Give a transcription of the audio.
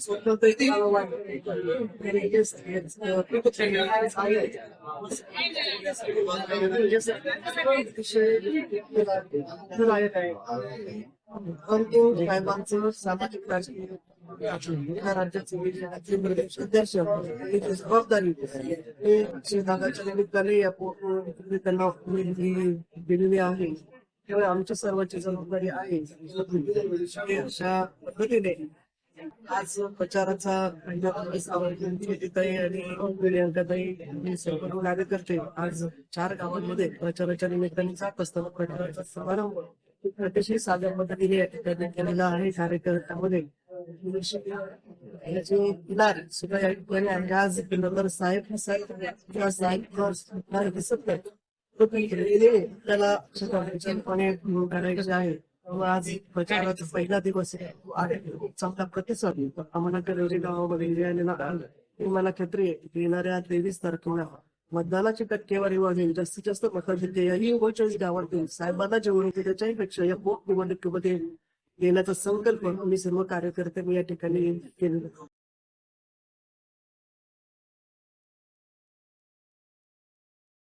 So the thing it is people think it's परंतु साहेबांचं सामाजिक राजकीय या राज्याचे सदस्य याची जबाबदारी हे भागाच्या निमित्ताने या पोटनिवडणुकीमध्ये त्यांना दिलेली आहे. त्यामुळे आमच्या सर्वांची जबाबदारी आहे अशा पद्धतीने आज प्रचाराचा आणि प्रियंकाताई हे सर्व कार्यकर्ते आज 4 गावांमध्ये प्रचाराच्या निमित्ताने जात असताना प्रचाराचा समारंभ अतिशय साध्या पद्धतीने या ठिकाणी केलेला आहे. कार्यकर्त्यामध्ये याचे इलाज सुद्धा या ठिकाणी आहे. आज नगर साहेब दिसत नाही त्याला करायचे आहे. आज प्रचाराचा पहिला दिवस आहे. चांगला प्रतिसाद आम्हाला करेवरी गावामध्ये मिळालेला आहे. मला खात्री आहे येणाऱ्या 23 तारखेला मतदानाची टक्केवारी वाढेल. जास्तीत जास्त मताधिक्य याही 39 गावातील साहेबांना जेवढे होते त्याच्याही पेक्षा या पोटनिवडणुकीमध्ये येण्याचा संकल्प आम्ही सर्व कार्यकर्ते या ठिकाणी केलेला